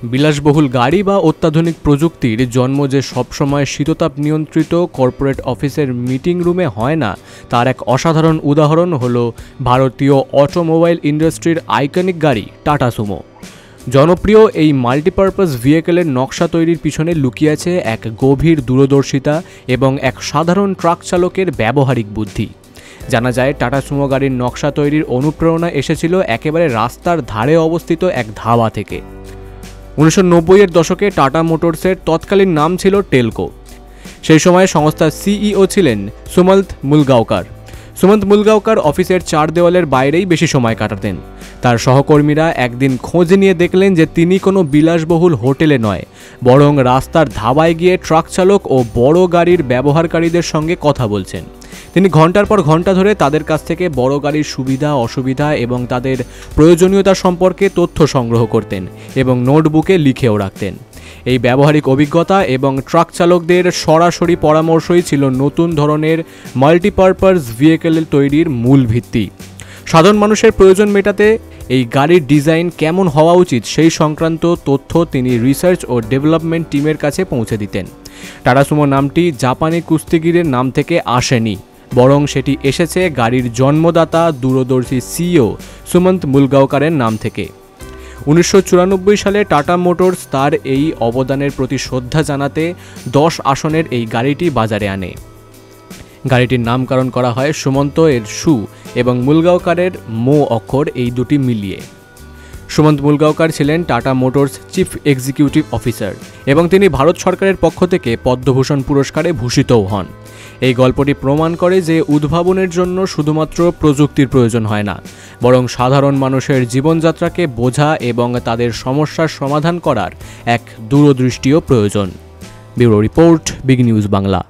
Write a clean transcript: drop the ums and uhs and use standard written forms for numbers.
বিলাসবহুল গাড়ি বা অত্যাধুনিক প্রযুক্তির জন্ম যে সবসময় শীততাপ নিয়ন্ত্রিত কর্পোরেট অফিসের মিটিং রুমে হয় না, তার এক অসাধারণ উদাহরণ হলো ভারতীয় অটোমোবাইল ইন্ডাস্ট্রির আইকনিক গাড়ি টাটা সুমো। জনপ্রিয় এই মাল্টিপারপাস ভেহিকেলের নকশা তৈরির পিছনে লুকিয়ে আছে এক গভীর দূরদর্শিতা এবং এক সাধারণ ট্রাক চালকের ব্যবহারিক বুদ্ধি। জানা যায়, টাটা সুমো গাড়ির নকশা তৈরির অনুপ্রেরণা এসেছিল একেবারে রাস্তার ধারে অবস্থিত এক ধাবা থেকে। 1990-এর দশকে টাটা মোটরসের তৎকালীন নাম ছিল টেলকো। সেই সময় সংস্থার সিইও ছিলেন সুমন্ত মুলগাঁওকার। সুমন্ত মুলগাঁওকার অফিসের চার দেওয়ালের বাইরেই বেশি সময় কাটাতেন। তার সহকর্মীরা একদিন খোঁজ নিয়ে দেখলেন যে তিনি কোনো বিলাসবহুল হোটেলে নয়, বরং রাস্তার ধাবায় গিয়ে ট্রাক চালক ও বড় গাড়ির ব্যবহারকারীদের সঙ্গে কথা বলছেন। তিনি ঘন্টার পর ঘন্টা ধরে তাদের কাছ থেকে বড় গাড়ির সুবিধা অসুবিধা এবং তাদের প্রয়োজনীয়তা সম্পর্কে তথ্য সংগ্রহ করতেন এবং নোটবুকে লিখেও রাখতেন। এই ব্যবহারিক অভিজ্ঞতা এবং ট্রাক চালকদের সরাসরি পরামর্শই ছিল নতুন ধরনের মাল্টিপারপাস ভেহিকেল তৈরির মূল ভিত্তি। সাধারণ মানুষের প্রয়োজন মেটাতে এই গাড়ির ডিজাইন কেমন হওয়া উচিত সেই সংক্রান্ত তথ্য তিনি রিসার্চ ও ডেভেলপমেন্ট টিমের কাছে পৌঁছে দিতেন। টাটা সুমো নামটি জাপানি কুস্তিগিরের নাম থেকে আসেনি, বরং সেটি এসেছে গাড়ির জন্মদাতা দূরদর্শী সিইও সুমন্ত মুলগাঁওকারের নাম থেকে। 1994 সালে টাটা মোটরস তার এই অবদানের প্রতি শ্রদ্ধা জানাতে 10 আসনের এই গাড়িটি বাজারে আনে। গাড়িটির নামকরণ করা হয় সুমন্ত এর সু এবং মুলগাঁওকারের মো অক্ষর, এই দুটি মিলিয়ে। সুমন্ত মুলগাঁওকার ছিলেন tata motors chief executive officer এবং তিনি ভারত সরকারের পক্ষ থেকে পদ্মভূষণ পুরস্কারে ভূষিতও হন। এই গল্পটি প্রমাণ করে যে উদ্ভাবনের জন্য শুধুমাত্র প্রযুক্তির প্রয়োজন হয় না, বরং সাধারণ মানুষের জীবনযাত্রাকে বোঝা এবং তাদের সমস্যার সমাধান করার এক দূরদৃষ্টিও প্রয়োজন। Bureau report, big news Bangla.